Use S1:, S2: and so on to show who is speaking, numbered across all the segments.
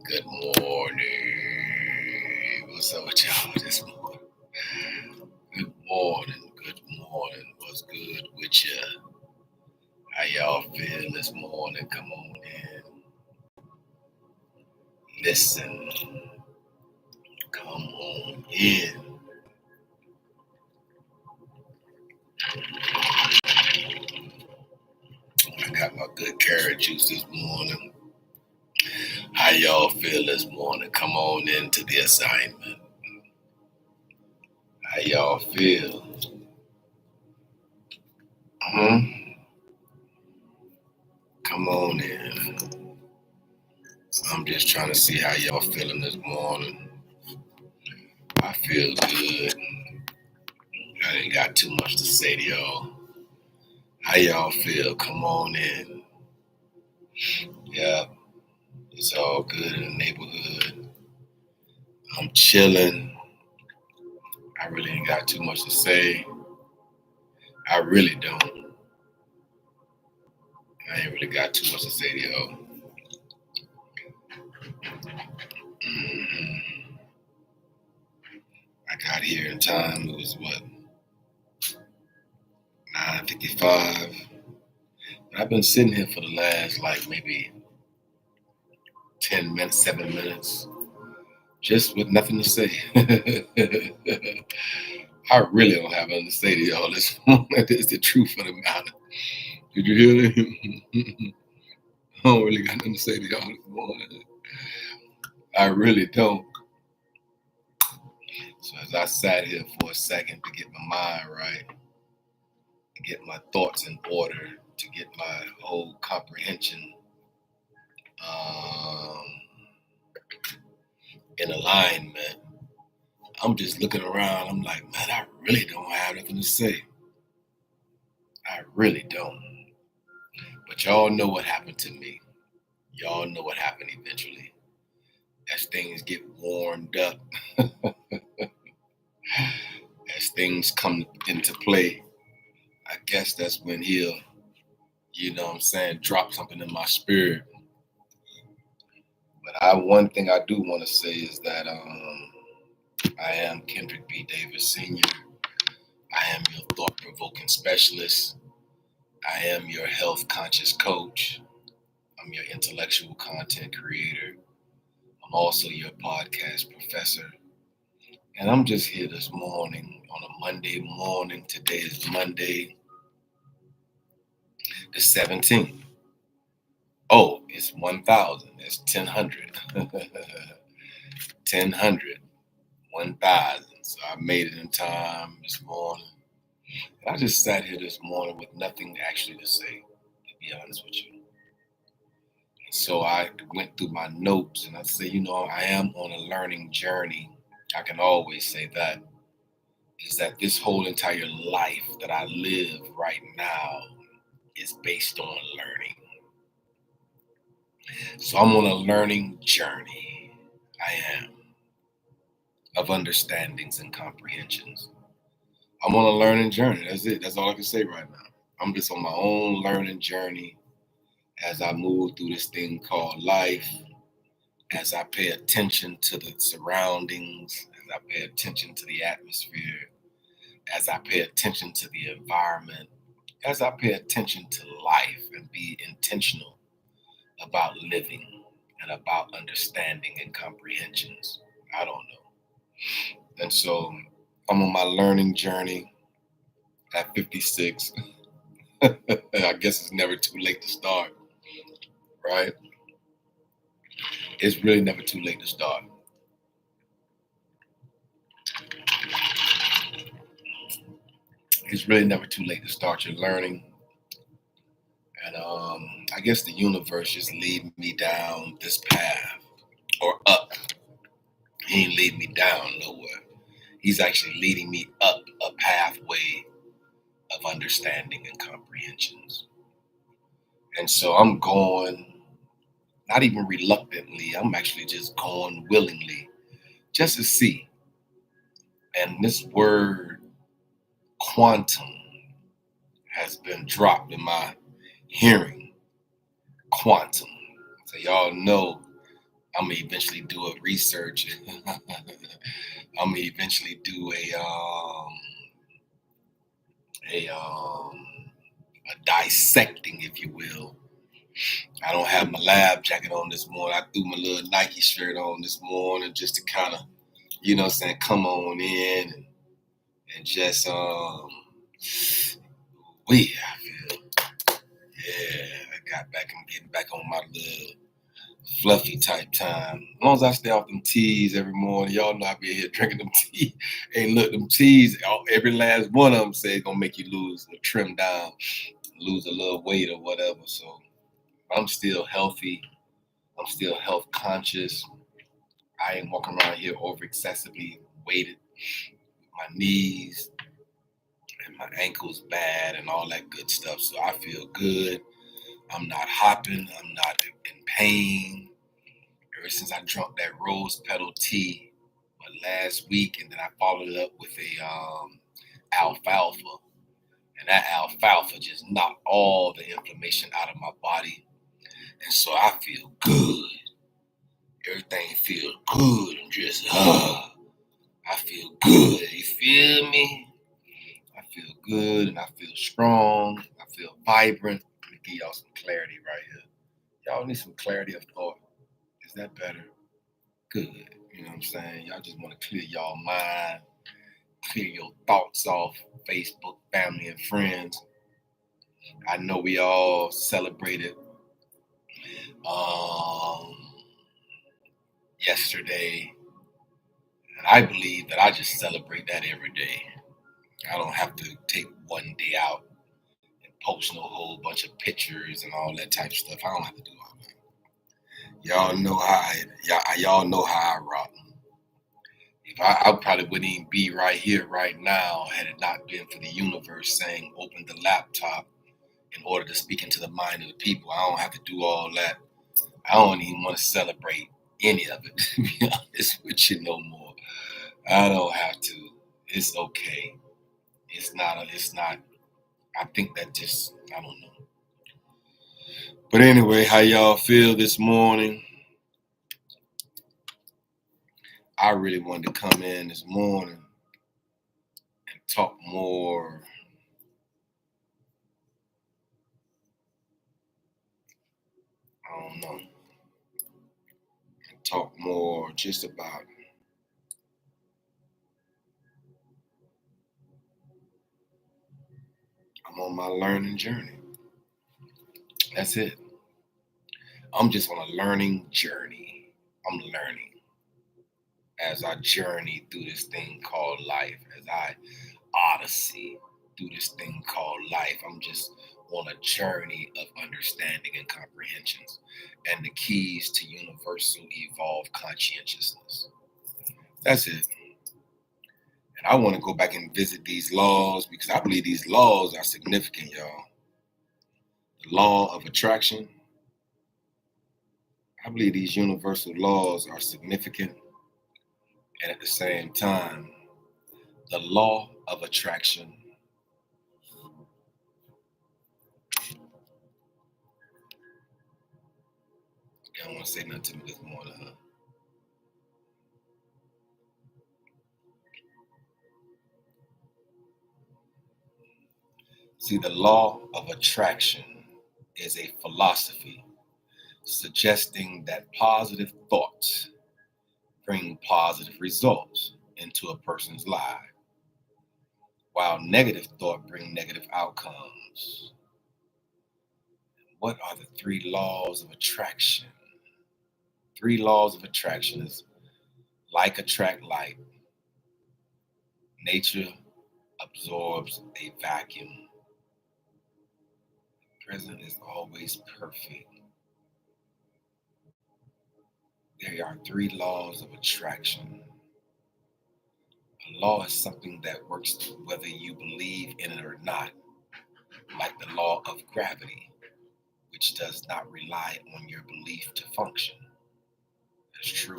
S1: Good morning. What's up with y'all this morning? Good morning. Good morning. What's good with you? How y'all feel this morning? Come on in. Listen. Come on in. I got my good carrot juice this morning. How y'all feel this morning? Come on into the assignment. How y'all feel? Come on in. I'm just trying to see how y'all feeling this morning. I feel good. I ain't got too much to say to y'all. How y'all feel? Come on in. Yeah, it's all good in the neighborhood. I'm chilling. I really ain't got too much to say. I really don't. I ain't really got too much to say to y'all. I got here in time. It was what? 9:55. I've been sitting here for the last maybe 10 minutes, 7 minutes, just with nothing to say. I really don't have nothing to say to y'all this morning. It's the truth of the matter. Did you hear that? I don't really got nothing to say to y'all this morning. I really don't. So as I sat here for a second to get my mind right, to get my thoughts in order, to get my whole comprehension in alignment, I'm just looking around. I'm like, man, I really don't have nothing to say. I really don't. But y'all know what happened to me. Y'all know what happened eventually. As things get warmed up, as things come into play, I guess that's when he'll, drop something in my spirit. But one thing I do want to say is that I am Kendrick B. Davis Sr. I am your thought-provoking specialist. I am your health conscious coach. I'm your intellectual content creator. I'm also your podcast professor. And I'm just here this morning on a Monday morning. Today is Monday, the 17th. Oh, it's 1,000. It's 1,000. 1,000. 1,000. So I made it in time this morning. I just sat here this morning with nothing actually to say, to be honest with you. And so I went through my notes and I said, I am on a learning journey. I can always say that. Is that this whole entire life that I live right now is based on learning. So I'm on a learning journey. I am. Of understandings and comprehensions. I'm on a learning journey. That's it. That's all I can say right now. I'm just on my own learning journey as I move through this thing called life, as I pay attention to the surroundings, as I pay attention to the atmosphere, as I pay attention to the environment, as I pay attention to life and be intentional about living and about understanding and comprehensions. I don't know. And so I'm on my learning journey at 56. I guess it's never too late to start, right? It's really never too late to start. It's really never too late to start your learning. And I guess the universe just lead me down this path or up. He ain't lead me down nowhere. He's actually leading me up a pathway of understanding and comprehensions. And so I'm going, not even reluctantly, I'm actually just going willingly, just to see. And this word quantum has been dropped in my hearing. Quantum. So y'all know I'm gonna eventually do a research. I'm gonna eventually do a dissecting, if you will. I don't have my lab jacket on this morning. I threw my little Nike shirt on this morning just to kind of, you know what I'm saying, come on in and just I feel, yeah, I'm getting back on my little fluffy type time. As long as I stay off them teas every morning, y'all know I be here drinking them tea. And look, them teas, every last one of them say gonna make you lose or trim down, lose a little weight or whatever. So I'm still healthy. I'm still health conscious. I ain't walking around here over excessively weighted. My knees and my ankles bad and all that good stuff. So I feel good. I'm not hopping. I'm not in pain. Ever since I drunk that rose petal tea last week, and then I followed it up with a alfalfa, and that alfalfa just knocked all the inflammation out of my body, and so I feel good. Everything feels good. I'm just I feel good. You feel me? I feel good and I feel strong. I feel vibrant. Let me give y'all some clarity right here. Y'all need some clarity of thought. Is that better? Good. You know what I'm saying? Y'all just want to clear y'all mind, clear your thoughts off Facebook, family, and friends. I know we all celebrated yesterday, and I believe that I just celebrate that every day. I don't have to take one day out and post no whole bunch of pictures and all that type of stuff. I don't have to do all that. Y'all know how I rock. If I probably wouldn't even be right here right now had it not been for the universe saying open the laptop in order to speak into the mind of the people. I don't have to do all that. I don't even want to celebrate any of it, to be honest with you no more. I don't have to. It's okay. It's not, I think that just, I don't know. But anyway, how y'all feel this morning? I really wanted to come in this morning and talk more. I don't know. Talk more just about I'm on my learning journey. That's it. I'm just on a learning journey. I'm learning as I journey through this thing called life, as I odyssey through this thing called life. I'm just on a journey of understanding and comprehensions and the keys to universal evolved conscientiousness. That's it. And I want to go back and visit these laws because I believe these laws are significant, y'all. The law of attraction. I believe these universal laws are significant. And at the same time, the law of attraction I don't want to say nothing to me this morning, huh? See, the law of attraction is a philosophy suggesting that positive thoughts bring positive results into a person's life, while negative thought bring negative outcomes. What are the three laws of attraction? Three laws of attraction is like attract like. Nature absorbs a vacuum. Present is always perfect. There are three laws of attraction. A law is something that works whether you believe in it or not, like the law of gravity, which does not rely on your belief to function. That's true.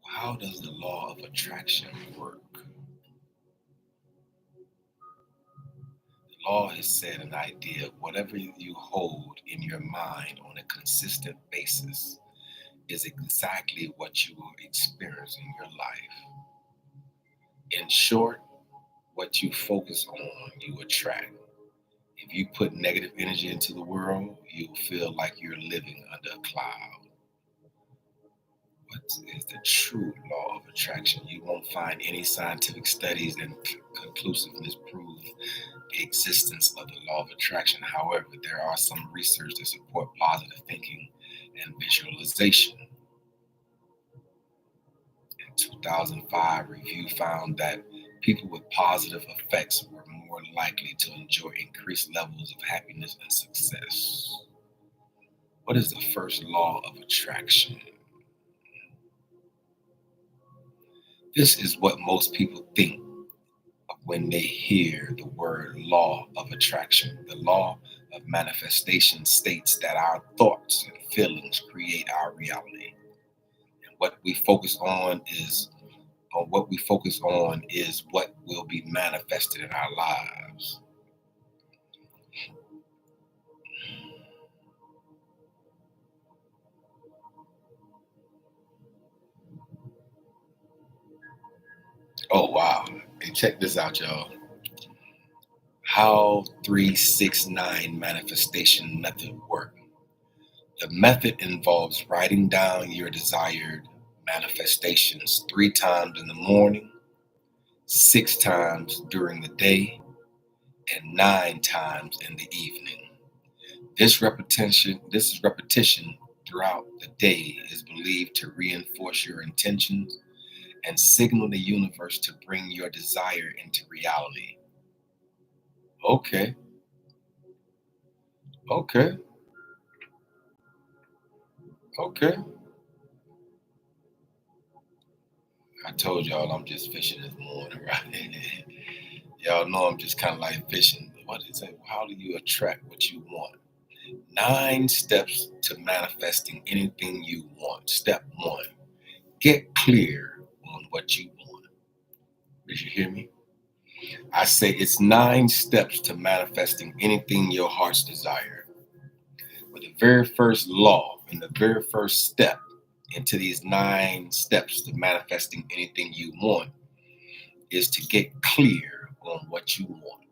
S1: How does the law of attraction work? The Law has said an idea, whatever you hold in your mind on a consistent basis is exactly what you will experience in your life. In short, what you focus on, you attract. If you put negative energy into the world, you'll feel like you're living under a cloud. What is the true law of attraction? You won't find any scientific studies and conclusiveness prove the existence of the law of attraction. However, there are some research that support positive thinking and visualization. In 2005, review found that people with positive effects were more likely to enjoy increased levels of happiness and success. What is the first law of attraction? This is what most people think of when they hear the word law of attraction. The law of manifestation states that our thoughts and feelings create our reality. And what we focus on is what will be manifested in our lives. Oh wow. Hey, check this out, y'all. How 369 manifestation method work. The method involves writing down your desired manifestations 3 times in the morning, 6 times during the day, and 9 times in the evening. This repetition throughout the day is believed to reinforce your intentions and signal the universe to bring your desire into reality. Okay, okay, okay. I told y'all I'm just fishing this morning, right? Y'all know I'm just kind of like fishing. What is it? How do you attract what you want? 9 steps to manifesting anything you want. Step 1, get clear on what you want. Did you hear me? I say it's 9 steps to manifesting anything your heart's desire. But the very first law and the very first step into these 9 steps to manifesting anything you want is to get clear on what you want.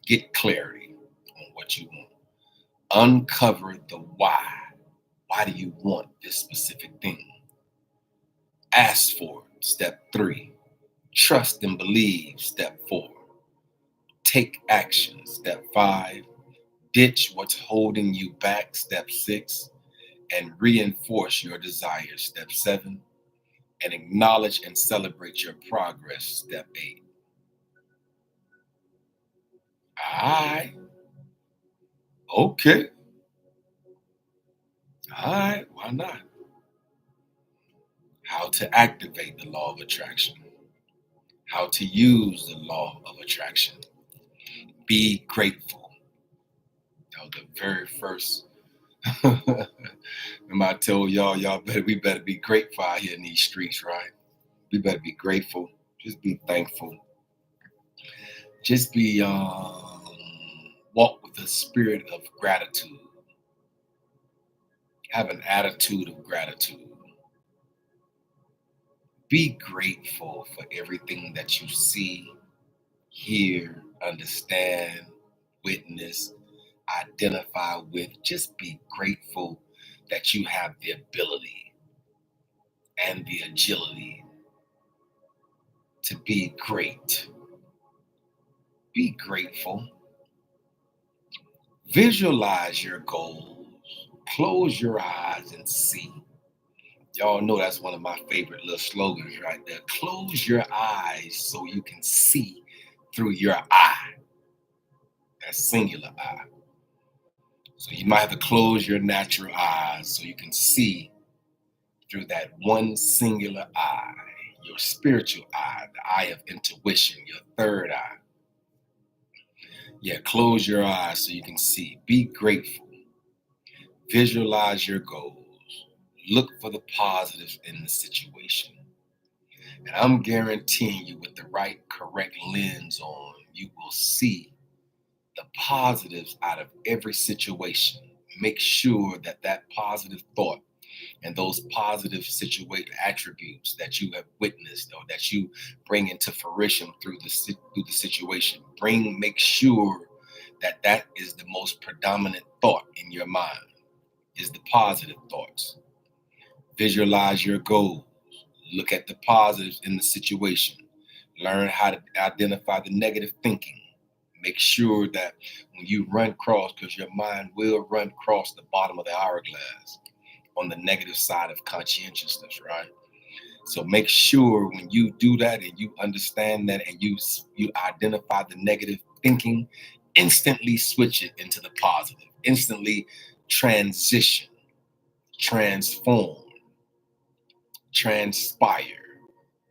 S1: Get clarity on what you want. Uncover the why. Why do you want this specific thing? Ask for it. Step 3. Trust and believe. Step 4. Take action. Step 5. Ditch what's holding you back. Step 6. And reinforce your desires. Step 7. And acknowledge and celebrate your progress. Step 8. All right. Okay. All right. Why not? How to activate the law of attraction. How to use the law of attraction. Be grateful. The very first. Remember I told y'all we better be grateful out here in these streets, right? We better be grateful. Just be thankful. Just be walk with the spirit of gratitude. Have an attitude of gratitude. Be grateful for everything that you see, hear, understand, witness, identify with. Just be grateful that you have the ability and the agility to be great. Be grateful. Visualize your goals. Close your eyes and see. Y'all know that's one of my favorite little slogans right there. Close your eyes so you can see through your eye. That singular eye. So you might have to close your natural eyes so you can see through that one singular eye, your spiritual eye, the eye of intuition, your third eye. Yeah, close your eyes so you can see. Be grateful. Visualize your goals. Look for the positives in the situation. And I'm guaranteeing you with the right, correct lens on, you will see the positives out of every situation. Make sure that that positive thought and those positive situation attributes that you have witnessed or that you bring into fruition through the situation, make sure that that is the most predominant thought in your mind, is the positive thoughts. Visualize your goals. Look at the positives in the situation. Learn how to identify the negative thinking. Make sure that when you run cross, because your mind will run cross the bottom of the hourglass on the negative side of conscientiousness, right? So make sure when you do that and you understand that and you identify the negative thinking, instantly switch it into the positive. Instantly transition, transform, transpire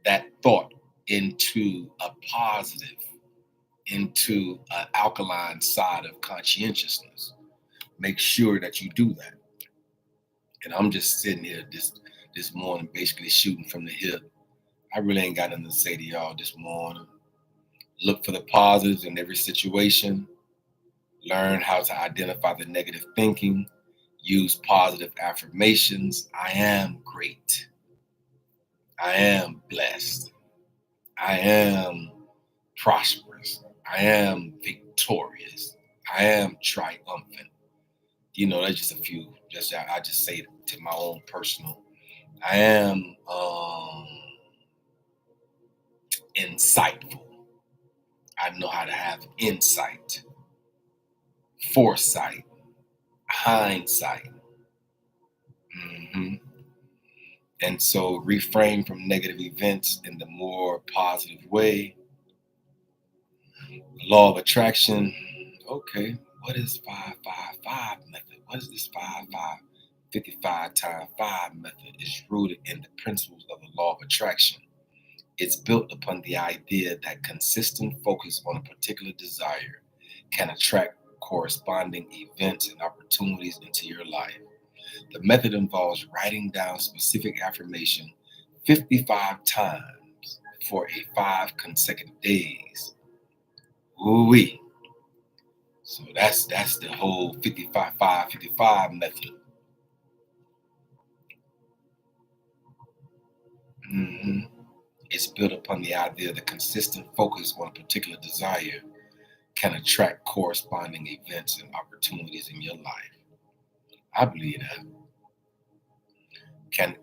S1: that thought into a positive, into an alkaline side of conscientiousness. Make sure that you do that. And I'm just sitting here this morning, basically shooting from the hip. I really ain't got nothing to say to y'all this morning. Look for the positives in every situation. Learn how to identify the negative thinking. Use positive affirmations. I am great. I am blessed. I am prosperous. I am victorious. I am triumphant. You know, that's just a few. I just say it to my own personal. I am insightful. I know how to have insight, foresight, hindsight. hmm And so refrain from negative events in the more positive way. Law of attraction. Okay, what is 555 method? What is this 55 times 5 method? Is rooted in the principles of the law of attraction. It's built upon the idea that consistent focus on a particular desire can attract corresponding events and opportunities into your life. The method involves writing down specific affirmation 55 times for 5 consecutive days. Ooh-wee. So that's the whole 55 method. hmm It's built upon the idea that consistent focus on a particular desire can attract corresponding events and opportunities in your life. I believe that.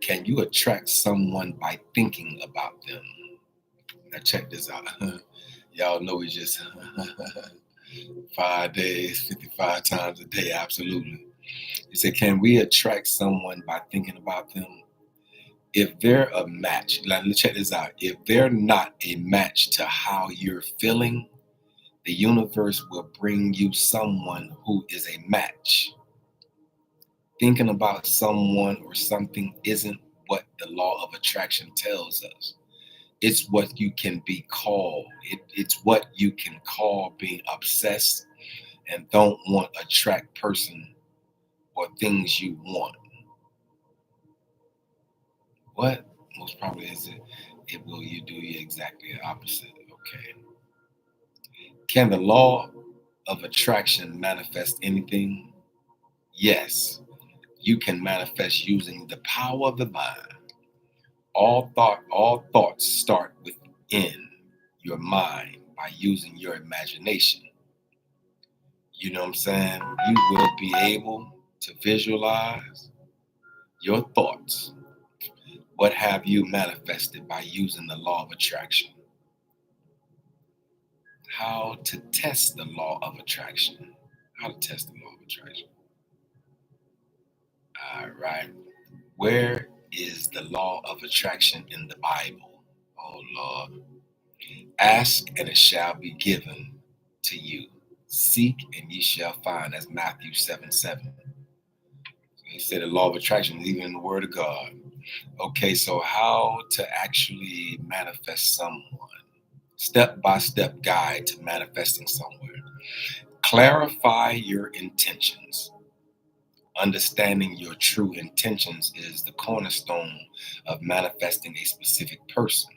S1: Can you attract someone by thinking about them? Now check this out. Y'all know it's just 5 days, 55 times a day. Absolutely. He said, can we attract someone by thinking about them? If they're a match, let's check this out. If they're not a match to how you're feeling, the universe will bring you someone who is a match. Thinking about someone or something isn't what the law of attraction tells us. It's what you can be called. It's what you can call being obsessed and don't want attract person or things you want. What? Most probably is it. It will you do exactly the opposite. Okay. Can the law of attraction manifest anything? Yes. You can manifest using the power of the mind. All thoughts start within your mind by using your imagination. You know what I'm saying? You will be able to visualize your thoughts. What have you manifested by using the law of attraction? How to test the law of attraction. How to test the law of attraction. All right. Where is the law of attraction in the Bible? Oh, Lord. Ask and it shall be given to you. Seek and ye shall find, as Matthew 7:7. He said the law of attraction is even in the Word of God. Okay, so how to actually manifest someone? Step-by-step guide to manifesting somewhere. Clarify your intentions. Understanding your true intentions is the cornerstone of manifesting a specific person.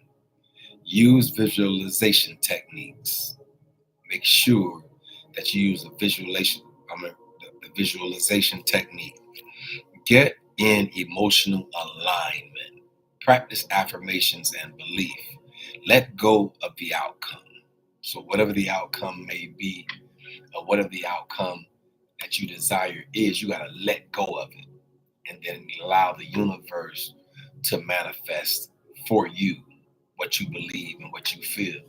S1: Use visualization techniques. Make sure that you use the visualization technique. Get in emotional alignment. Practice affirmations and belief. Let go of the outcome. So whatever the outcome may be, or whatever the outcome that you desire is, you got to let go of it and then allow the universe to manifest for you what you believe and what you feel.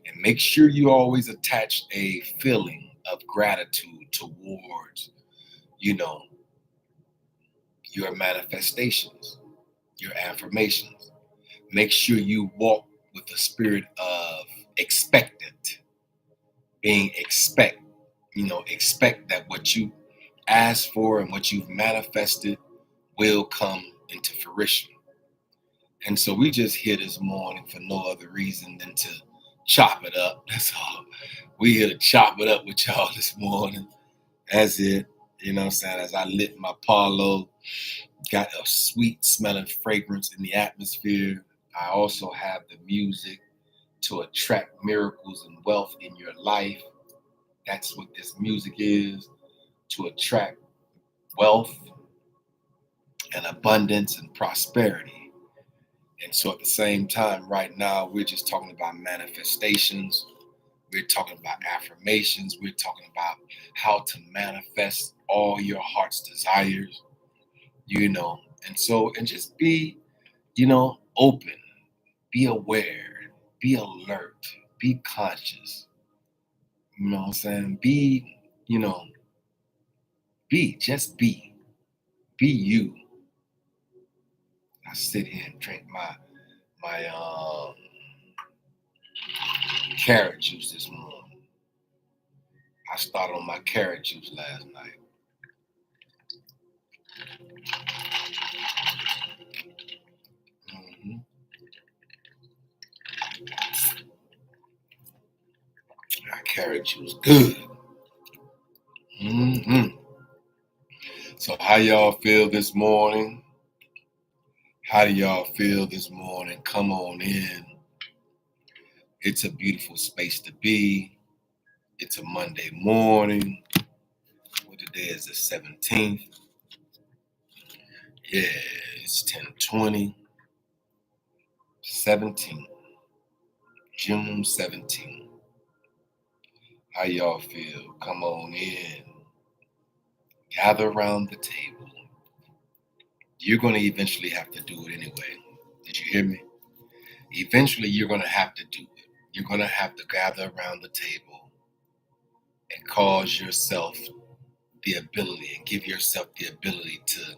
S1: And make sure you always attach a feeling of gratitude towards, you know, your manifestations, your affirmations. Make sure you walk with the spirit of expectant, being expect that what you ask for and what you've manifested will come into fruition. And so we just here this morning for no other reason than to chop it up. That's all. We here to chop it up with y'all this morning. That's it. You know what I'm saying? As I lit my Parlo, got a sweet smelling fragrance in the atmosphere. I also have the music to attract miracles and wealth in your life. That's what this music is, to attract wealth and abundance and prosperity. And so at the same time, right now, we're just talking about manifestations. We're talking about affirmations. We're talking about how to manifest all your heart's desires, and just be, open, be aware, be alert, be conscious. You know what I'm saying? Just be you. I sit here and drink my carrot juice this morning. I started on my carrot juice last night. That carrot juice, good. So how y'all feel this morning? How do y'all feel this morning? Come on in. It's a beautiful space to be. It's a Monday morning. What today is the 17th? Yeah, it's 10:20. 17. June 17. How y'all feel? Come on in. Gather around the table. You're going to eventually have to do it anyway. Did you hear me? Eventually, you're going to have to do it. You're going to have to gather around the table and cause yourself the ability and give yourself the ability to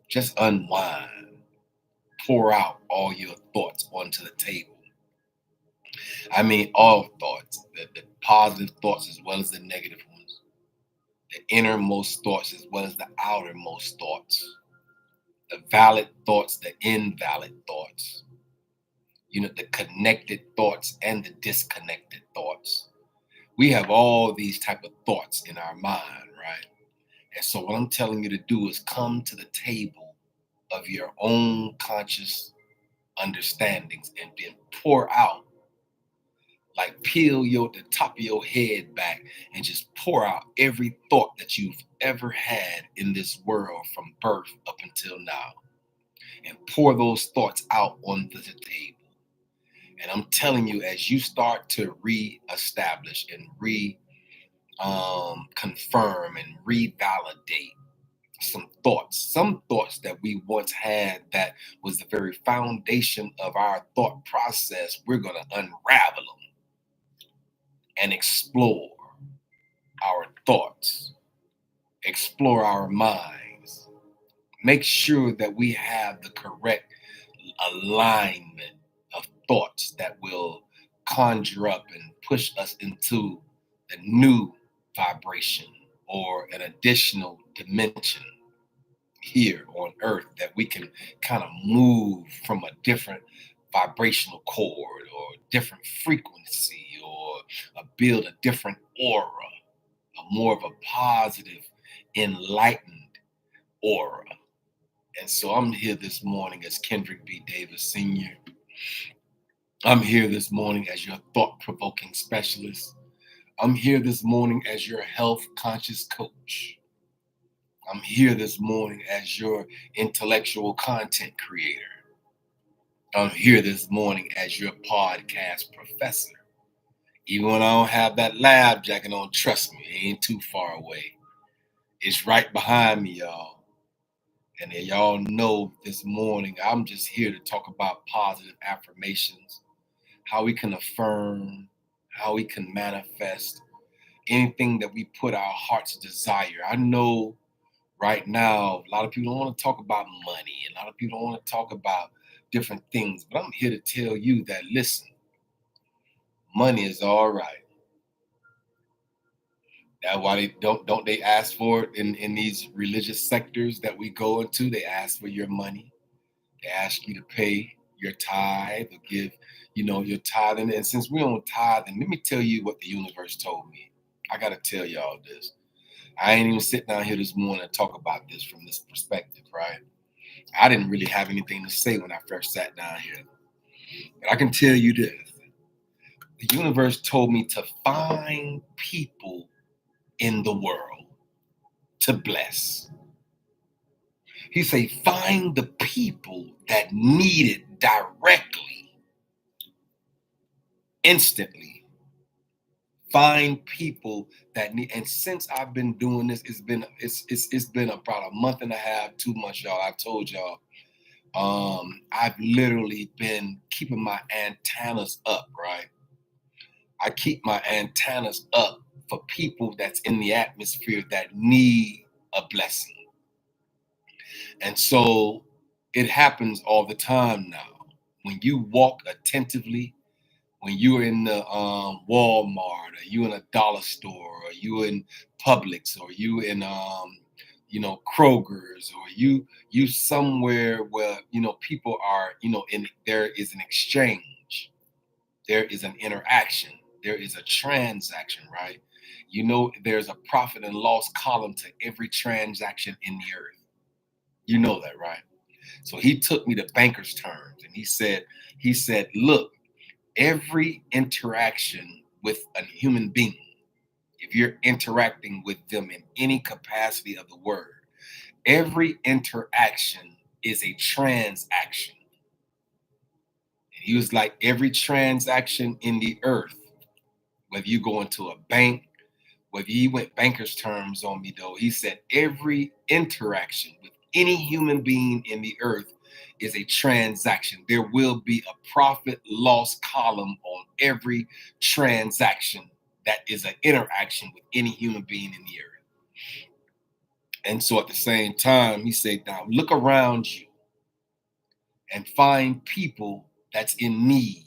S1: just unwind, pour out all your thoughts onto the table. I mean, all thoughts, the positive thoughts as well as the negative ones, the innermost thoughts as well as the outermost thoughts, the valid thoughts, the invalid thoughts, the connected thoughts and the disconnected thoughts. We have all these type of thoughts in our mind, right? And so what I'm telling you to do is come to the table of your own conscious understandings and then pour out, like peel the top of your head back and just pour out every thought that you've ever had in this world from birth up until now. And pour those thoughts out onto the table. And I'm telling you, as you start to reestablish and confirm and revalidate some thoughts that we once had that was the very foundation of our thought process, we're going to unravel them and explore our thoughts, explore our minds, make sure that we have the correct alignment of thoughts that will conjure up and push us into the new vibration or an additional dimension here on earth, that we can kind of move from a different vibrational chord or different frequency or build a different aura, more of a positive, enlightened aura. And so I'm here this morning as Kendrick B. Davis Sr. I'm here this morning as your thought-provoking specialist. I'm here this morning as your health conscious coach. I'm here this morning as your intellectual content creator. I'm here this morning as your podcast professor. Even when I don't have that lab jacket on, trust me, it ain't too far away. It's right behind me, y'all. And y'all know this morning, I'm just here to talk about positive affirmations, how we can affirm, how we can manifest anything that we put our hearts desire. I know right now, a lot of people don't want to talk about money. A lot of people don't want to talk about different things. But I'm here to tell you that, listen, money is all right. That's why they don't they ask for it in these religious sectors that we go into. They ask for your money. They ask you to pay your tithe or give, your tithe. And since we don't tithe, and let me tell you what the universe told me. I gotta tell y'all this. I ain't even sit down here this morning and talk about this from this perspective, right? I didn't really have anything to say when I first sat down here. But I can tell you this. The universe told me to find people in the world to bless. He said, find the people that need it directly, instantly. Find people that need, and since I've been doing this, it's been about a month and a half, 2 months, y'all. I told y'all, I've literally been keeping my antennas up, right? I keep my antennas up for people that's in the atmosphere that need a blessing. And so it happens all the time now. When you walk attentively, when you're in the Walmart, or you in a dollar store, or you in Publix, or you in Kroger's, or you somewhere where people are, in there is an exchange, there is an interaction, there is a transaction, right? There's a profit and loss column to every transaction in the earth. You know that, right? So he took me to banker's terms, and he said, look, every interaction with a human being, if you're interacting with them in any capacity of the word, every interaction is a transaction. And he was like, every transaction in the earth, whether you go into a bank, whether he went banker's terms on me though, he said every interaction with any human being in the earth is a transaction. There will be a profit loss column on every transaction that is an interaction with any human being in the earth. And so at the same time, he said, now look around you and find people that's in need,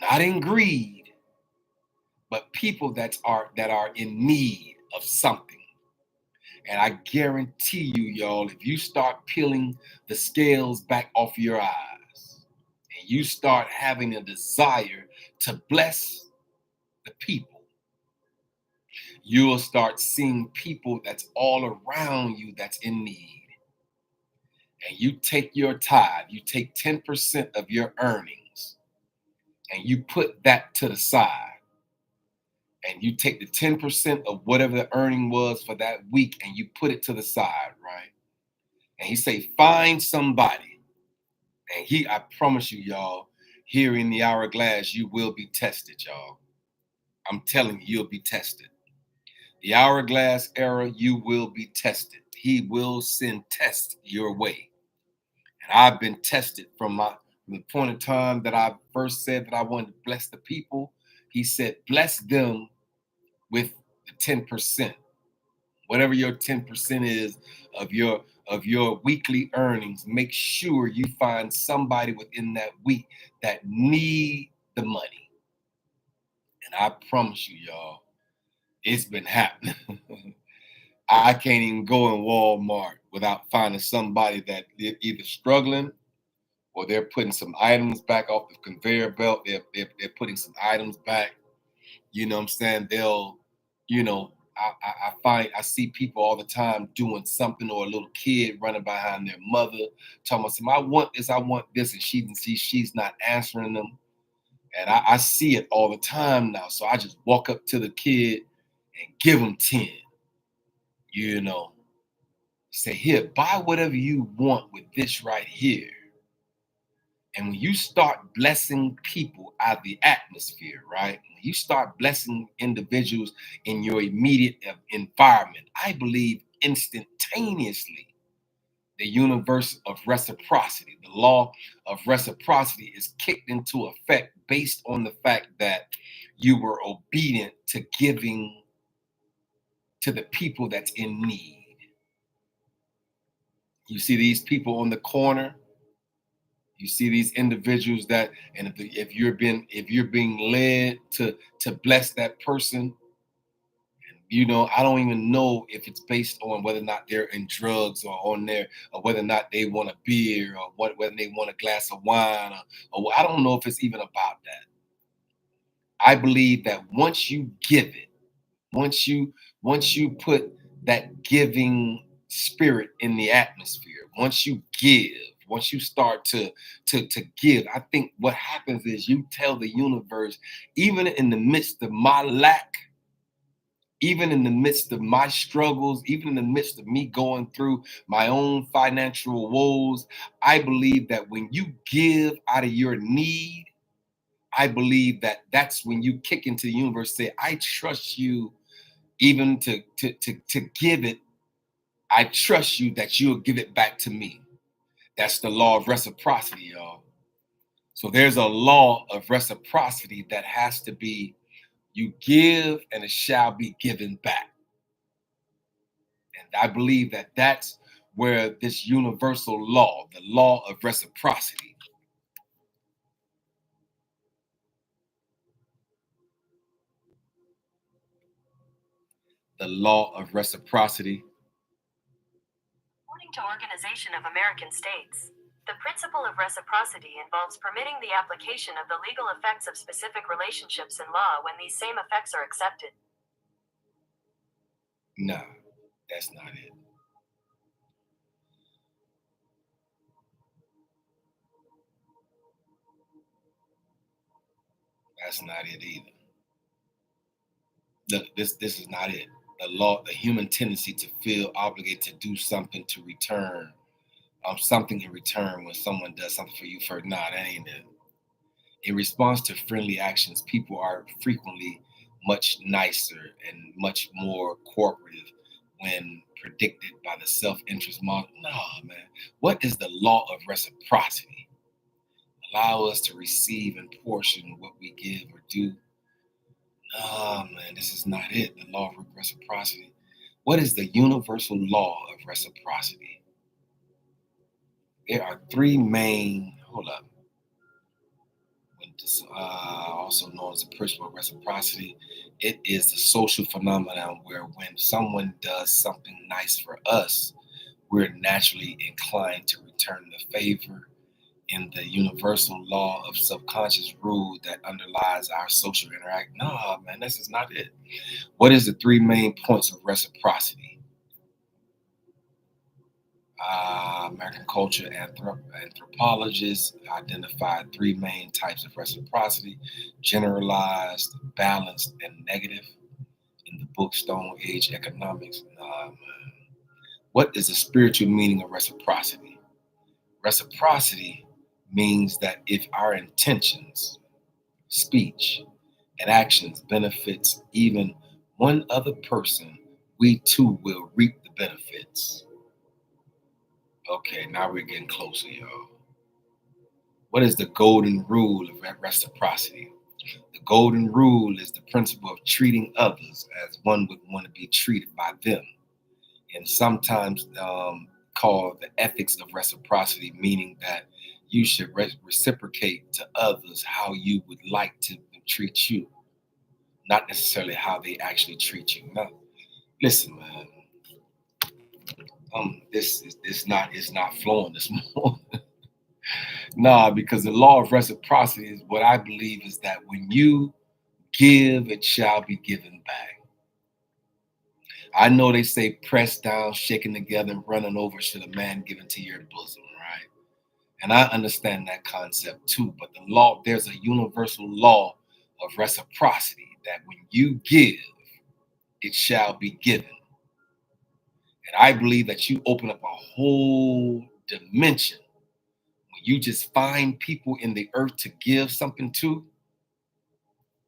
S1: not in greed, but people that are in need of something. And I guarantee you, y'all, if you start peeling the scales back off your eyes and you start having a desire to bless the people, you will start seeing people that's all around you that's in need. And you take your tithe, you take 10% of your earnings, and you put that to the side. And you take the 10% of whatever the earning was for that week and you put it to the side, right? And he say, find somebody. And I promise you, y'all, here in the Hourglass, you will be tested, y'all. I'm telling you, you'll be tested. The Hourglass Era, you will be tested. He will send tests your way. And I've been tested from the point of time that I first said that I wanted to bless the people. He said, bless them with the 10%. Whatever your 10% is of your weekly earnings, make sure you find somebody within that week that need the money. And I promise you, y'all, it's been happening. I can't even go in Walmart without finding somebody that they're either struggling or they're putting some items back off the conveyor belt. They're putting some items back. You know what I'm saying? They'll, I see people all the time doing something, or a little kid running behind their mother, talking about, I want this, and she's not answering them. And I see it all the time now. So I just walk up to the kid and give him 10, you know, say, here, buy whatever you want with this right here. And when you start blessing people out of the atmosphere, right? When you start blessing individuals in your immediate environment, I believe instantaneously the universe of reciprocity, the law of reciprocity is kicked into effect based on the fact that you were obedient to giving to the people that's in need. You see these people on the corner. You see these individuals that, and if you're being led to bless that person, you know, I don't even know if it's based on whether or not they're in drugs or on there, or whether or not they want a beer or whether they want a glass of wine, or I don't know if it's even about that. I believe that once you give it, once you once you put that giving spirit in the atmosphere, once you give, once you start to give, I think what happens is you tell the universe, even in the midst of my lack, even in the midst of my struggles, even in the midst of me going through my own financial woes, I believe that when you give out of your need, I believe that that's when you kick into the universe, say, I trust you even to give it. I trust you that you'll give it back to me. That's the law of reciprocity, y'all. So there's a law of reciprocity that has to be, you give and it shall be given back. And I believe that that's where this universal law, the law of reciprocity, the law of reciprocity.
S2: According to Organization of American States, the principle of reciprocity involves permitting the application of the legal effects of specific relationships in law when these same effects are accepted.
S1: Nah, that's not it. That's not it either. This is not it. The law, the human tendency to feel obligated to do something to return, something in return when someone does something for you first. Nah, that ain't it. In response to friendly actions, people are frequently much nicer and much more cooperative when predicted by the self-interest model. Nah, man. What is the law of reciprocity? Allow us to receive in portion what we give or do. Nah, man, this is not it. The law of reciprocity. What is the universal law of reciprocity? There are three main, hold up, also known as the principle of reciprocity. It is the social phenomenon where when someone does something nice for us, we're naturally inclined to return the favor in the universal law of subconscious rule that underlies our social interaction. No, man, this is not it. What is the three main points of reciprocity? American culture anthropologists identified three main types of reciprocity: generalized, balanced, and negative. In the book Stone Age Economics. What is the spiritual meaning of reciprocity? Reciprocity means that if our intentions, speech, and actions benefits even one other person, we too will reap the benefits. Okay, now we're getting closer, y'all. What is the golden rule of reciprocity? The golden rule is the principle of treating others as one would want to be treated by them, and sometimes called the ethics of reciprocity, meaning that you should reciprocate to others how you would like to treat you, not necessarily how they actually treat you. Now, listen, man. This is not flowing this morning. Nah, because the law of reciprocity is what I believe is that when you give, it shall be given back. I know they say pressed down, shaken together, and running over should a man give into your bosom, right? And I understand that concept too. But the law, there's a universal law of reciprocity that when you give, it shall be given. And I believe that you open up a whole dimension when you just find people in the earth to give something to.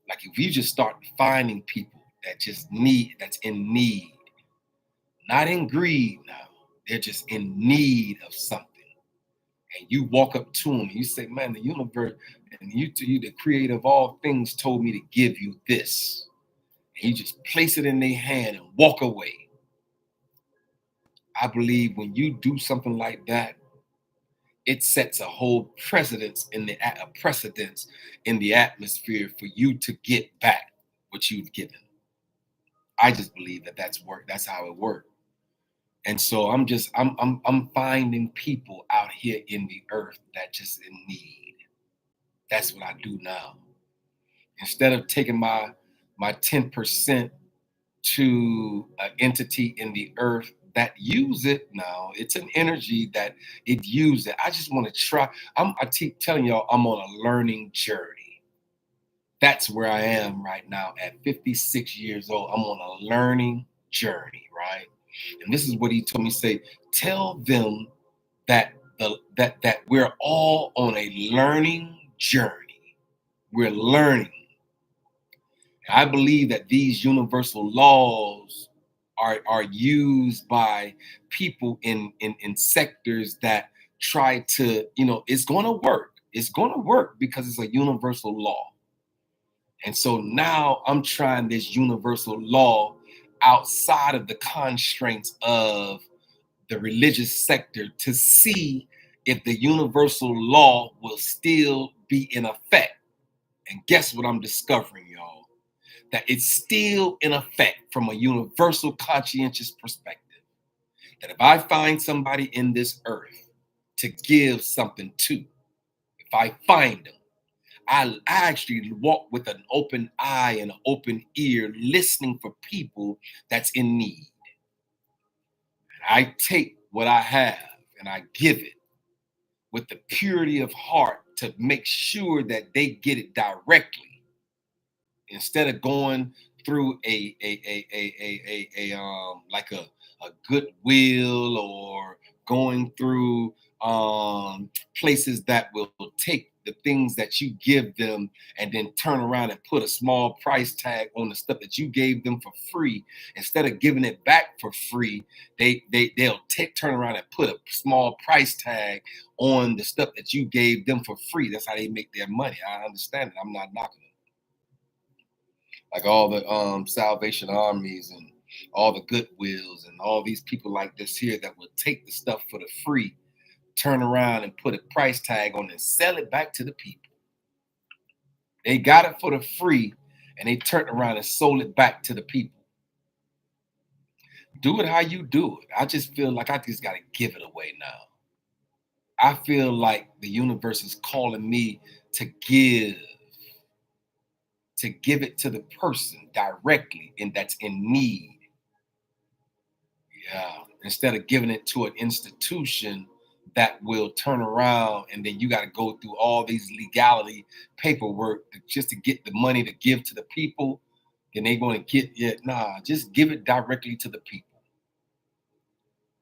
S1: Like if you just start finding people that's in need, not in greed now, they're just in need of something. And you walk up to them and you say, man, the universe and you, the creator of all things, told me to give you this. And you just place it in their hand and walk away. I believe when you do something like that, it sets a whole precedence in the atmosphere for you to get back what you've given. I just believe that that's work. That's how it works. And so I'm finding people out here in the earth that just in need. That's what I do now. Instead of taking my 10% to an entity in the earth that use it now, it's an energy that it uses it. I just want to try. I keep telling y'all I'm on a learning journey. That's where I am right now at 56 years old. I'm on a learning journey, right? And this is what he told me, say, tell them that that we're all on a learning journey. We're learning. And I believe that these universal laws are used by people in sectors that try to, it's going to work. It's going to work because it's a universal law. And so now I'm trying this universal law outside of the constraints of the religious sector to see if the universal law will still be in effect. And guess what I'm discovering, y'all? That it's still in effect from a universal conscientious perspective. That if I find somebody in this earth to give something to, if I find them, I actually walk with an open eye and an open ear, listening for people that's in need. I take what I have and I give it with the purity of heart to make sure that they get it directly instead of going through like a goodwill or going through places that will take the things that you give them and then turn around and put a small price tag on the stuff that you gave them for free. Instead of giving it back for free, they'll turn around and put a small price tag on the stuff that you gave them for free. That's how they make their money. I understand it. I'm not knocking it. Like all the Salvation Armies and all the Goodwills and all these people like this here that will take the stuff for the free, turn around and put a price tag on it and sell it back to the people. They got it for the free and they turned around and sold it back to the people. Do it how you do it. I just feel like I just got to give it away now. I feel like the universe is calling me to give it to the person directly and that's in need. Yeah. Instead of giving it to an institution that will turn around and then you got to go through all these legality paperwork just to get the money to give to the people, then they're going to get it. Nah, just give it directly to the people.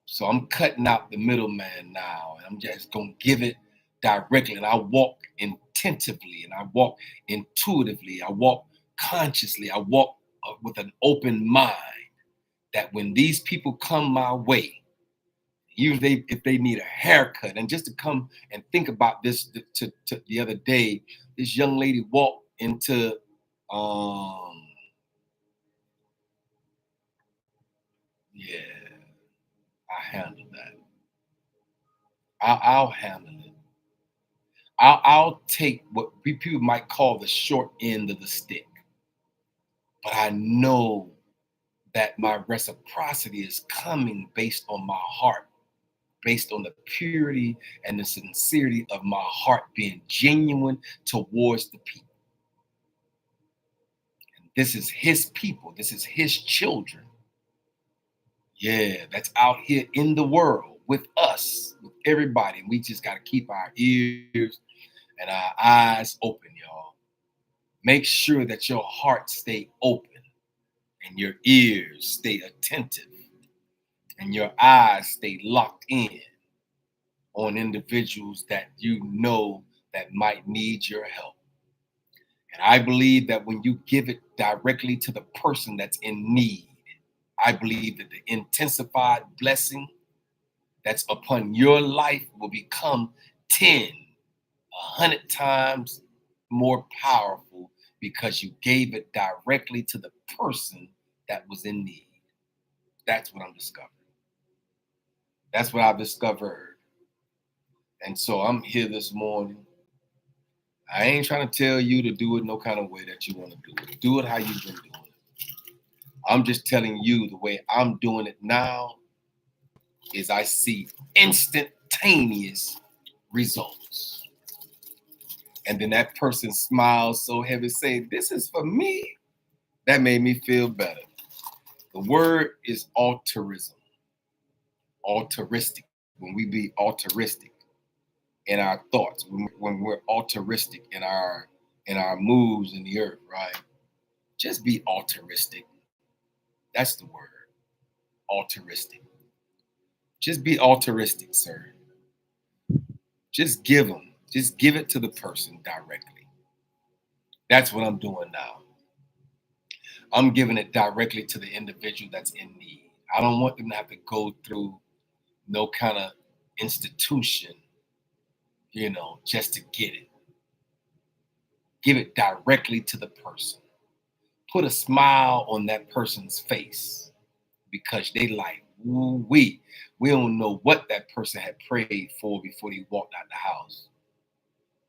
S1: So I'm cutting out the middleman now, and I'm just going to give it directly. And I walk intentively, and I walk intuitively, I walk consciously, I walk with an open mind. That when these people come my way, usually if they need a haircut, and just to come and think about this to the other day, this young lady walked into yeah, I handle that. I'll handle it. I'll take what people might call the short end of the stick, but I know that my reciprocity is coming based on my heart, based on the purity and the sincerity of my heart being genuine towards the people. And this is his people, this is his children. Yeah, that's out here in the world with us, with everybody. We just got to keep our ears and our eyes open, y'all. Make sure that your heart stay open and your ears stay attentive and your eyes stay locked in on individuals that you know that might need your help. And I believe that when you give it directly to the person that's in need, I believe that the intensified blessing that's upon your life will become 10, 100 times more powerful because you gave it directly to the person that was in need. That's what I'm discovering. That's what I've discovered. And so I'm here this morning. I ain't trying to tell you to do it no kind of way that you want to do it. Do it how you've been doing it. I'm just telling you the way I'm doing it now is I see instantaneous results. And then that person smiles so heavy, saying, "This is for me." That made me feel better. The word is altruism, altruistic. When we be altruistic in our thoughts, when we're altruistic in our moves in the earth, right? Just be altruistic. That's the word, altruistic. Just be altruistic, sir. Just give them. Just give it to the person directly. That's what I'm doing now. I'm giving it directly to the individual that's in need. I don't want them to have to go through no kind of institution, just to get it. Give it directly to the person. Put a smile on that person's face because they like, ooh, we don't know what that person had prayed for before they walked out the house.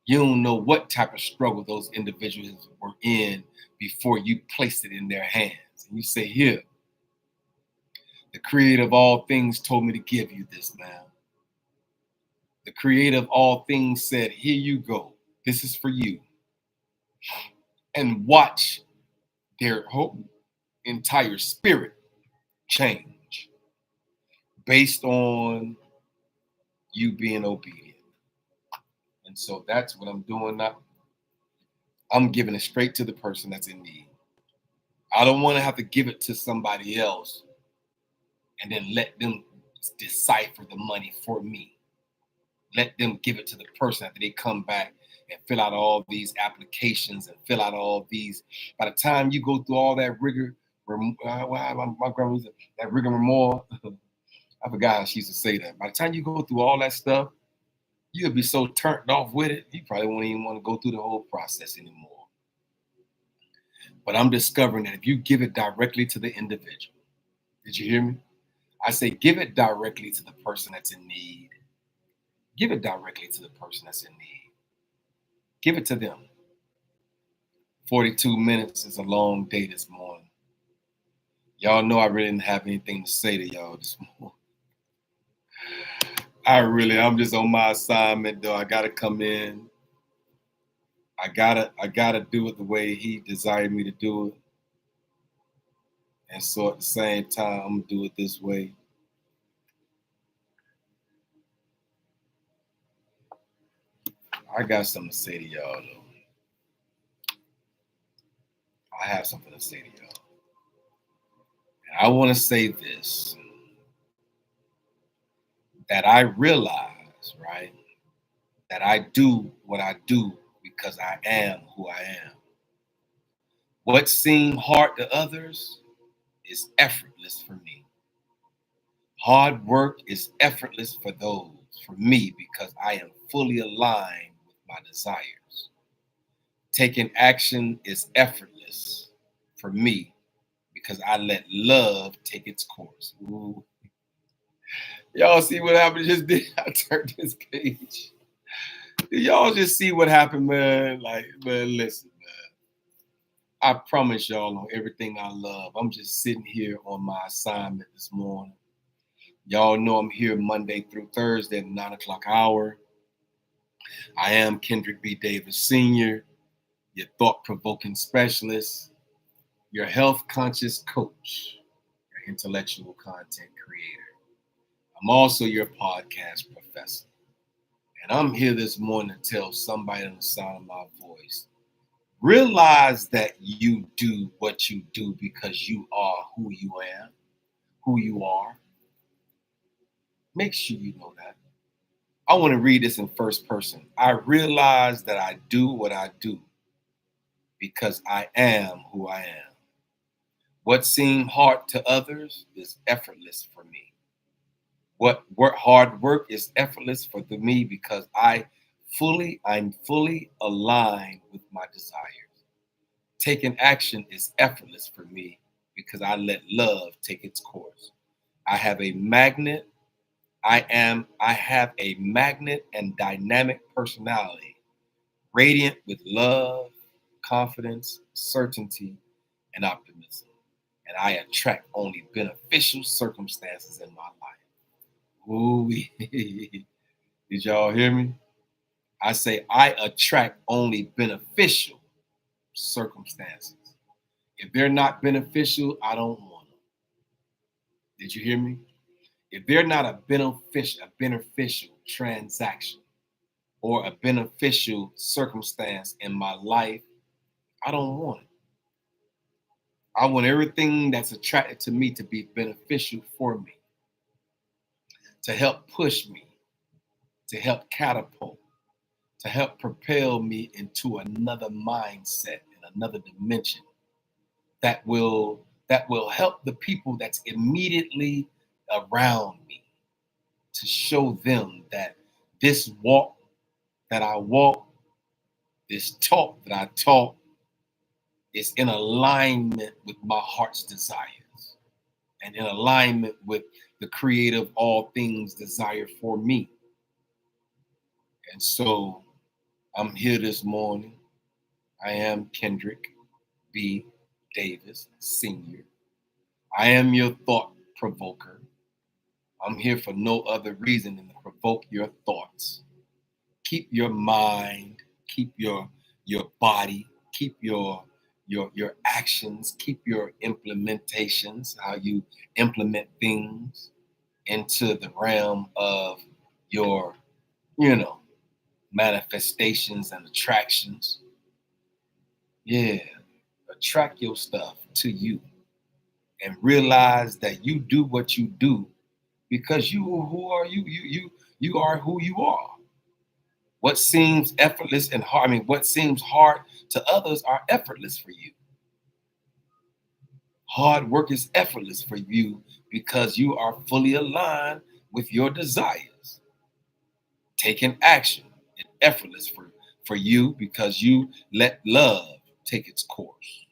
S1: You don't know what type of struggle those individuals were in before you placed it in their hands. And you say, "Here, the creator of all things told me to give you this, man. The creator of all things said, here you go. This is for you." And watch their whole entire spirit change based on you being obedient. And so that's what I'm doing now. I'm giving it straight to the person that's in need. I don't want to have to give it to somebody else and then let them decipher the money for me. Let them give it to the person after they come back and fill out all these applications and fill out all these. By the time you go through all that rigor, my grandma used that rigmarole. I forgot how she used to say that. By the time you go through all that stuff, you'll be so turned off with it, you probably won't even want to go through the whole process anymore. But I'm discovering that if you give it directly to the individual, did you hear me? I say give it directly to the person that's in need. Give it directly to the person that's in need. Give it to them. 42 minutes is a long day this morning. Y'all know I really didn't have anything to say to y'all this morning. I'm just on my assignment though. I gotta come in. I gotta do it the way he desired me to do it. And so at the same time, I'm gonna do it this way. I got something to say to y'all though. I have something to say to y'all. And I want to say this, that I realize, right, that I do what I do because I am who I am. What seemed hard to others is effortless for me. Hard work is effortless for me, because I am fully aligned with my desires. Taking action is effortless for me because I let love take its course. Ooh. Y'all see what happened just did? I turned this page. Y'all just see what happened, man. Like, man, listen, man. I promise y'all on everything I love. I'm just sitting here on my assignment this morning. Y'all know I'm here Monday through Thursday at 9 o'clock hour. I am Kendrick B. Davis Sr., your thought-provoking specialist, your health-conscious coach, your intellectual content creator. I'm also your podcast professor. And I'm here this morning to tell somebody on the sound of my voice, realize that you do what you do because you are who you am, who you are. Make sure you know that. I want to read this in first person. I realize that I do what I do because I am who I am. What seemed hard to others is effortless for me. Hard work is effortless for me because I'm fully aligned with my desires. Taking action is effortless for me because I let love take its course. I have a magnet. I have a magnet and dynamic personality, radiant with love, confidence, certainty, and optimism. And I attract only beneficial circumstances in my life. Ooh, did y'all hear me? I say I attract only beneficial circumstances. If they're not beneficial, I don't want them. Did you hear me? If they're not a beneficial transaction or a beneficial circumstance in my life, I don't want it. I want everything that's attracted to me to be beneficial for me, to help push me, to help catapult, to help propel me into another mindset and another dimension that will help the people that's immediately around me, to show them that this walk that I walk, this talk that I talk, is in alignment with my heart's desires and in alignment with the creator of all things desire for me. And so I'm here this morning. I am Kendrick B. Davis, Sr. I am your thought provoker. I'm here for no other reason than to provoke your thoughts. Keep your mind, keep your body, keep your actions, keep your implementations, how you implement things into the realm of your, manifestations and attractions. Yeah, attract your stuff to you and realize that you do what you do because who are you? You are who you are. What seems effortless and hard, what seems hard to others are effortless for you. Hard work is effortless for you because you are fully aligned with your desires. Taking action is effortless for you because you let love take its course.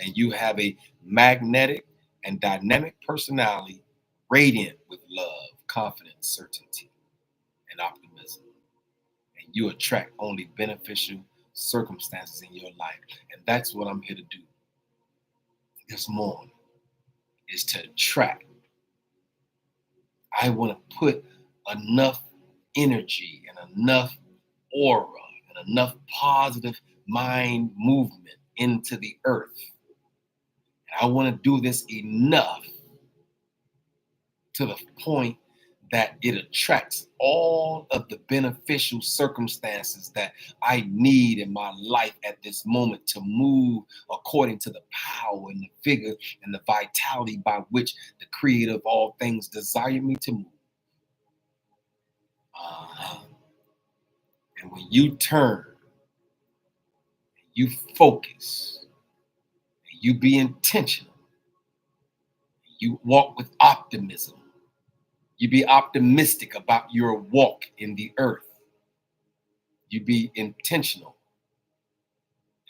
S1: And you have a magnetic and dynamic personality radiant with love, confidence, certainty, and optimism. And you attract only beneficial circumstances in your life. And that's what I'm here to do this morning, is to attract. I want to put enough energy and enough aura and enough positive mind movement into the earth. And I want to do this enough to the point that it attracts all of the beneficial circumstances that I need in my life at this moment to move according to the power and the vigor and the vitality by which the creator of all things desire me to move. And when you turn, you focus, you be intentional, you walk with optimism, you be optimistic about your walk in the earth, you be intentional,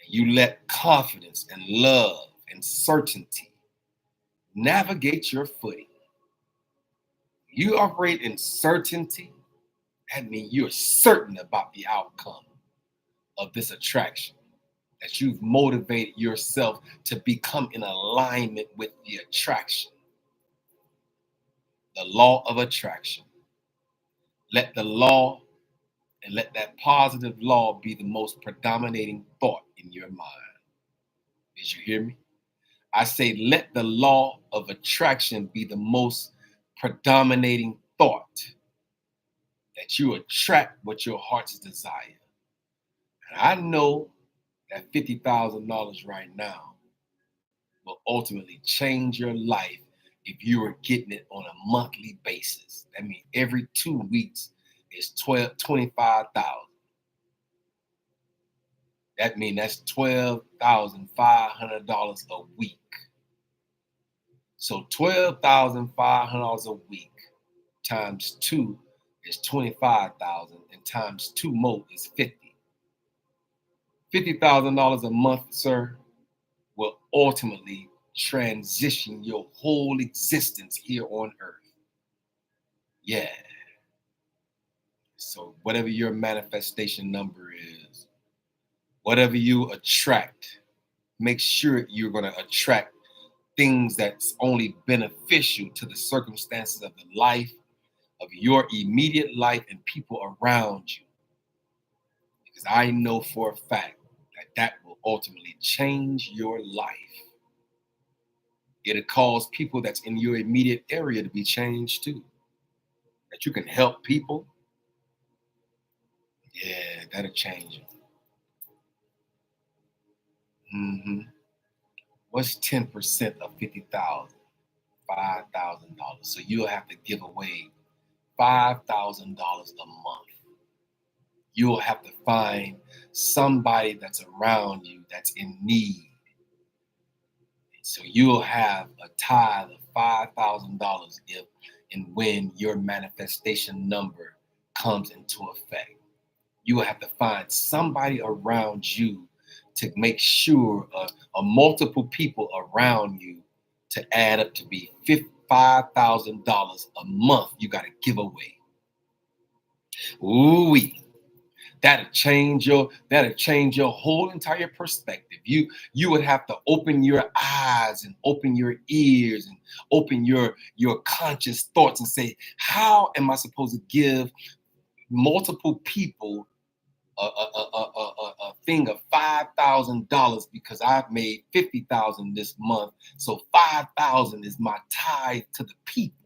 S1: you let confidence and love and certainty navigate your footing. You operate in certainty, that means you're certain about the outcome of this attraction, that you've motivated yourself to become in alignment with the attraction. The law of attraction. Let the law and let that positive law be the most predominating thought in your mind. Did you hear me? I say, let the law of attraction be the most predominating thought that you attract what your heart's desire. And I know that $50,000 right now will ultimately change your life if you are getting it on a monthly basis. That means every 2 weeks is 25,000. That means that's $12,500 a week. So $12,500 a week times 2 is 25,000, and times 2 more is 50. $50,000 a month, sir, will ultimately transition your whole existence here on earth. Yeah. So whatever your manifestation number is, whatever you attract, make sure you're going to attract things that's only beneficial to the circumstances of the life, of your immediate life and people around you. Because I know for a fact that that will ultimately change your life. It'll cause people that's in your immediate area to be changed too. That you can help people. Yeah, that'll change you. What's 10% of 50,000? $5,000. So you'll have to give away $5,000 a month. You'll have to find somebody that's around you that's in need. So you'll have a tithe of $5,000 if and when your manifestation number comes into effect. You will have to find somebody around you to make sure a multiple people around you to add up to be $5,000 a month you got to give away. Ooh-wee. That'll change your whole entire perspective. You would have to open your eyes and open your ears and open your conscious thoughts and say, how am I supposed to give multiple people a thing of $5,000 because I've made 50,000 this month, so 5,000 is my tithe to the people.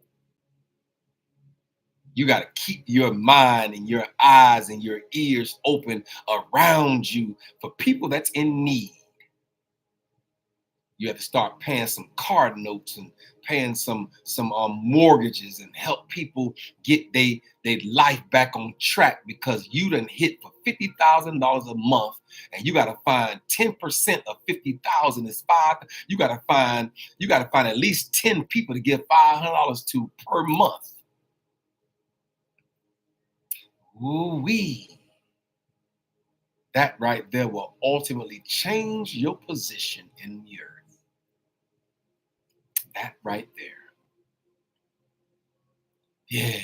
S1: You got to keep your mind and your eyes and your ears open around you for people that's in need. You have to start paying some card notes and paying some mortgages and help people get their life back on track because you done hit for $50,000 a month, and you got to find 10% of 50,000 is five. You got to find at least 10 people to give $500 to per month. Ooh-wee. That right there will ultimately change your position in the earth. That right there. Yeah.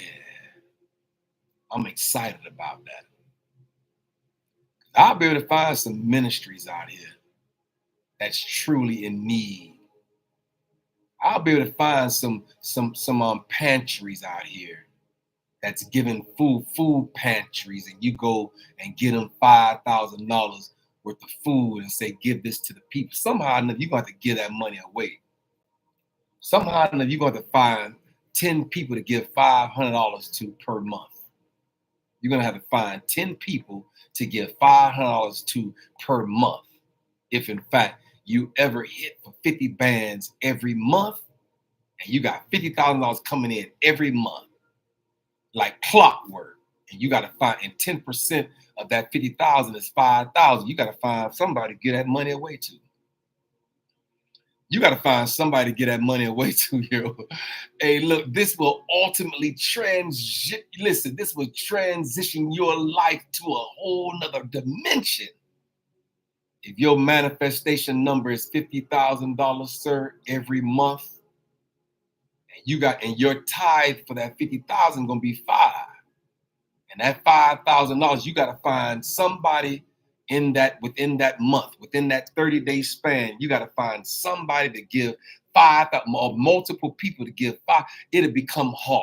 S1: I'm excited about that. I'll be able to find some ministries out here that's truly in need. I'll be able to find some pantries out here that's giving food pantries, and you go and get them $5,000 worth of food and say, give this to the people. Somehow or another, you're going to have to give that money away. Somehow or another, you're going to find 10 people to give $500 to per month. You're going to have to find 10 people to give $500 to per month. If in fact you ever hit for 50 bands every month, and you got $50,000 coming in every month, like clockwork, and you got to find, and 10% of that 50,000 is 5,000. You got to find somebody to get that money away to. You got to find somebody to get that money away to you. Hey, look, this will ultimately this will transition your life to a whole nother dimension. If your manifestation number is $50,000, sir, every month, and your tithe for that 50,000 gonna be $5,000. And that $5,000, you got to find somebody within that month, within that 30-day span. You got to find somebody to give 5,000 or multiple people to give 5. It'll become hard.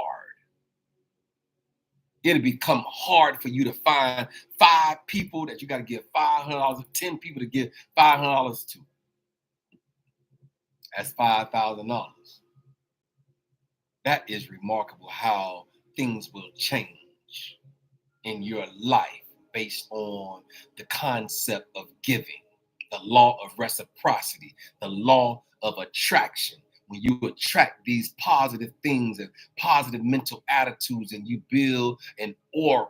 S1: It'll become hard for you to find 5 people that you got to give $500, 10 people to give $500 to. That's $5,000. That is remarkable how things will change in your life based on the concept of giving, the law of reciprocity, the law of attraction. When you attract these positive things and positive mental attitudes, and you build an aura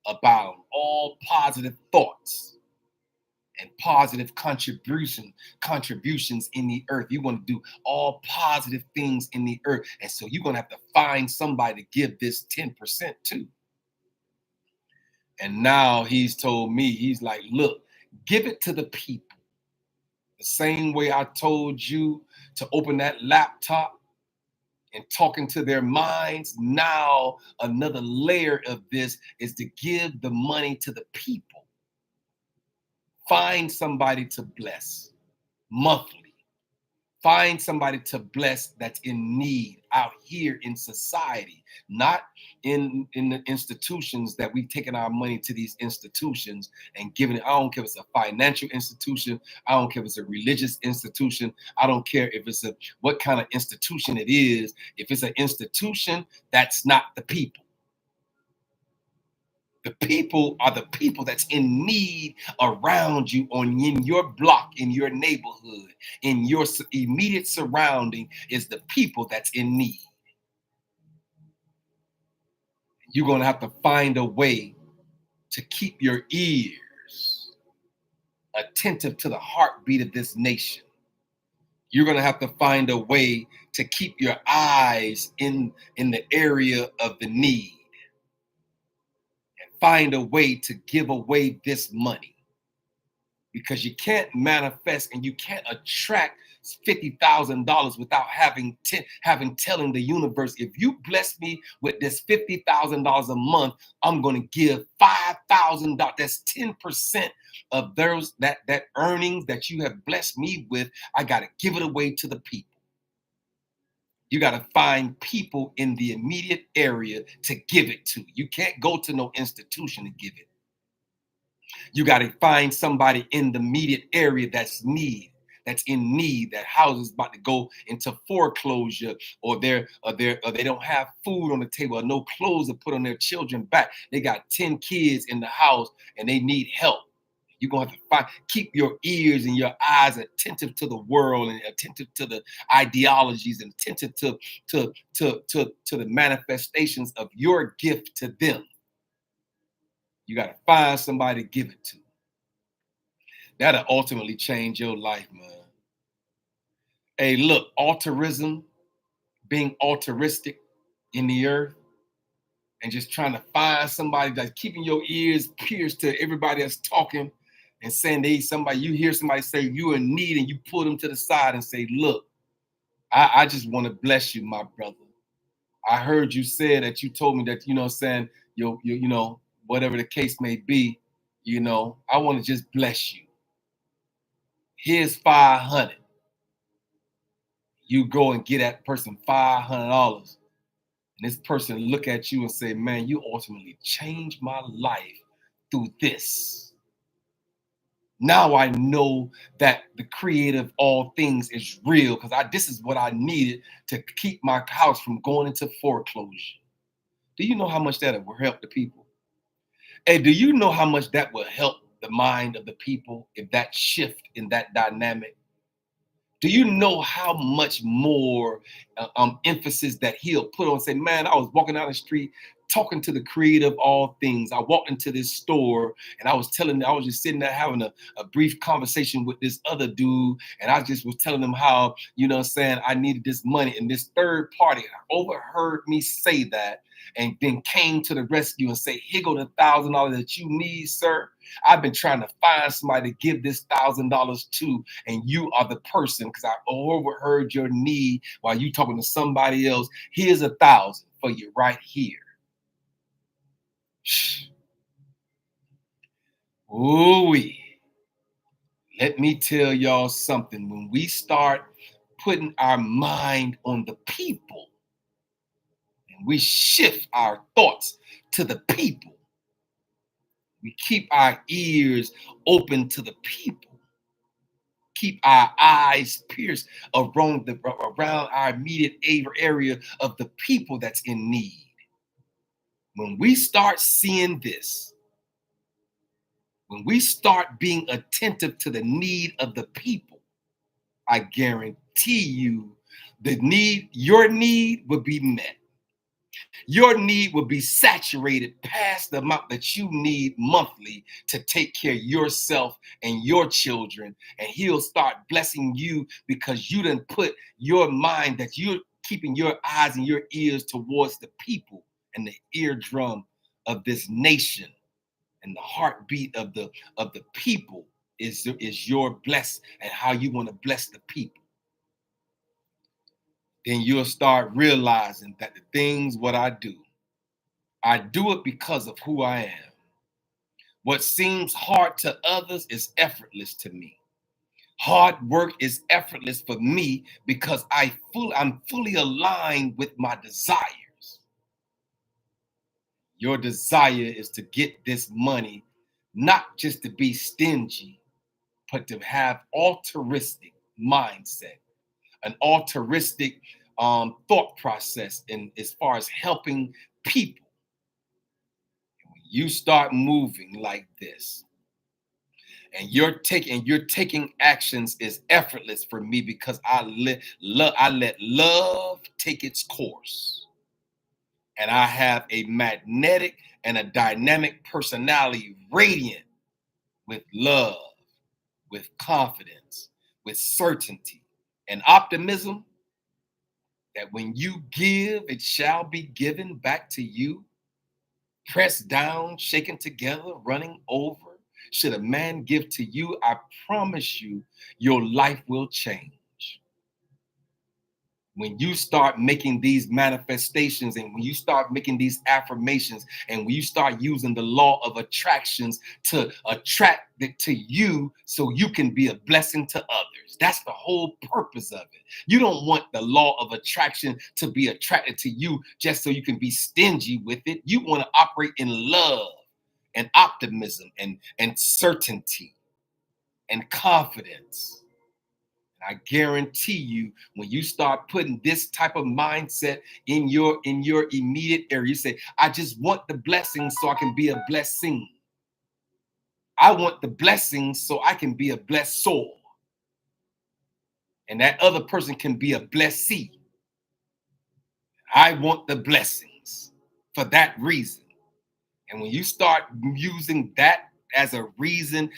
S1: about all positive thoughts and positive contributions in the earth. You want to do all positive things in the earth. And so you're going to have to find somebody to give this 10% to. And now he's told me, he's like, look, give it to the people. The same way I told you to open that laptop and talking to their minds. Now, another layer of this is to give the money to the people. Find somebody to bless monthly. Find somebody to bless that's in need out here in society, not in the institutions that we've taken our money to these institutions and given it. I don't care if it's a financial institution. I don't care if it's a religious institution. I don't care if it's what kind of institution it is. If it's an institution, that's not the people. The people are the people that's in need around you, in your block, in your neighborhood, in your immediate surrounding is the people that's in need. You're going to have to find a way to keep your ears attentive to the heartbeat of this nation. You're going to have to find a way to keep your eyes in the area of the need. Find a way to give away this money, because you can't manifest and you can't attract $50,000 without having telling the universe, if you bless me with this $50,000 a month, I'm going to give $5,000. That's 10% of those that earnings that you have blessed me with. I got to give it away to the people. You got to find people in the immediate area to give it to. You can't go to no institution to give it. You got to find somebody in the immediate area that's in need, that house is about to go into foreclosure, or they don't have food on the table, or no clothes to put on their children back. They got 10 kids in the house and they need help. You're going to have to keep your ears and your eyes attentive to the world, and attentive to the ideologies, and attentive to the manifestations of your gift to them. You got to find somebody to give it to. That'll ultimately change your life, man. Hey, look, altruism, being altruistic in the earth, and just trying to find somebody that's keeping your ears pierced to everybody that's talking and saying you hear somebody say you're in need, and you pull them to the side and say, look, I just want to bless you, my brother. I heard you say that, you told me that, saying, whatever the case may be, I want to just bless you. Here's 500. You go and get that person $500, and this person look at you and say, man, you ultimately changed my life through this. Now I know that the creator of all things is real, because this is what I needed to keep my house from going into foreclosure. Do you know how much that will help the people? Hey, do you know how much that will help the mind of the people if that shift in that dynamic? Do you know how much more emphasis that he'll put on, say, man, I was walking down the street talking to the creator of all things. I walked into this store and I was just sitting there having a brief conversation with this other dude. And I just was telling him how, I needed this money. And this third party overheard me say that, and then came to the rescue and say, here go the $1,000 that you need, sir. I've been trying to find somebody to give this $1,000 to, and you are the person, because I overheard your need while you talking to somebody else. Here's 1,000 for you right here. Ooh-wee. Let me tell y'all something. When we start putting our mind on the people, and we shift our thoughts to the people, we keep our ears open to the people, keep our eyes pierced around our immediate area of the people that's in need. When we start seeing this, when we start being attentive to the need of the people, I guarantee you your need will be met. Your need will be saturated past the amount that you need monthly to take care of yourself and your children. And he'll start blessing you because you didn't put your mind, that you're keeping your eyes and your ears towards the people and the eardrum of this nation. And the heartbeat of the people is your bless and how you want to bless the people. Then you'll start realizing that the things what I do it because of who I am. What seems hard to others is effortless to me. Hard work is effortless for me because I'm fully aligned with my desires. Your desire is to get this money, not just to be stingy, but to have altruistic mindset, an altruistic thought process in as far as helping people. When you start moving like this, and you're taking actions is effortless for me because I let love take its course. And I have a magnetic and a dynamic personality radiant with love, with confidence, with certainty and optimism that when you give, it shall be given back to you, pressed down, shaken together, running over. Should a man give to you, I promise you, your life will change. When you start making these manifestations and when you start making these affirmations and when you start using the law of attractions to attract it to you so you can be a blessing to others. That's the whole purpose of it. You don't want the law of attraction to be attracted to you just so you can be stingy with it. You want to operate in love and optimism and certainty and confidence. I guarantee you, when you start putting this type of mindset in your immediate area, you say, I just want the blessings so I can be a blessing. I want the blessings so I can be a blessed soul. And that other person can be a blessee. I want the blessings for that reason. And when you start using that as a reason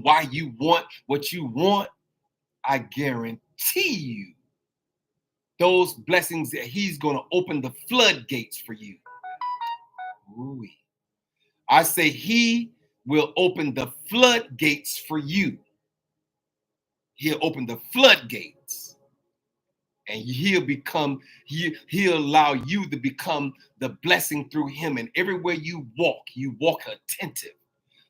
S1: why you want what you want, I guarantee you, those blessings that he's going to open the floodgates for you. Ooh. I say he will open the floodgates for you. He'll open the floodgates. And he'll allow you to become the blessing through him. And everywhere you walk attentive,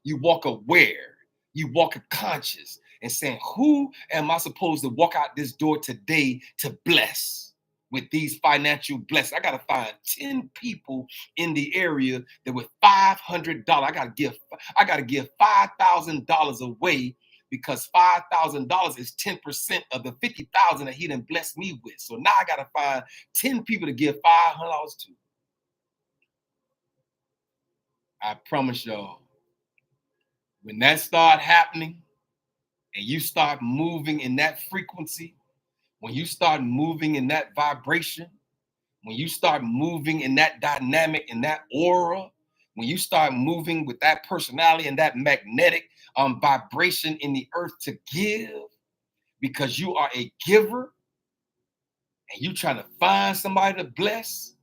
S1: you walk aware, you walk conscious and saying, who am I supposed to walk out this door today to bless with these financial blessings? I got to find 10 people in the area that with $500, I got to give $5,000 away, because $5,000 is 10% of the $50,000 that he done blessed me with. So now I got to find 10 people to give $500 to. I promise y'all, when that start happening and you start moving in that frequency, when you start moving in that vibration, when you start moving in that dynamic, in that aura, when you start moving with that personality and that magnetic vibration in the earth to give, because you are a giver and you trying to find somebody to bless.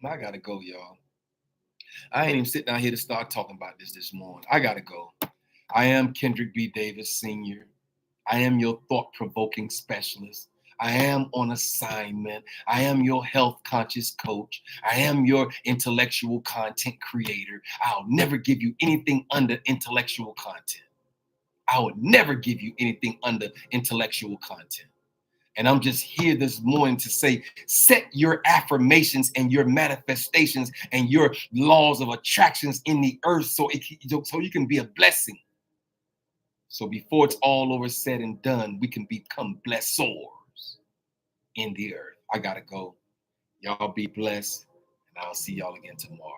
S1: I gotta go, y'all. I ain't even sitting down here to start talking about this morning. I gotta go. I am Kendrick B. Davis, Sr. I am your thought-provoking specialist. I am on assignment. I am your health conscious coach. I am your intellectual content creator. I'll never give you anything under intellectual content. I would never give you anything under intellectual content. And I'm just here this morning to say, set your affirmations and your manifestations and your laws of attractions in the earth so you can be a blessing. So before it's all over, said and done, we can become blessors in the earth. I gotta go. Y'all be blessed, and I'll see y'all again tomorrow.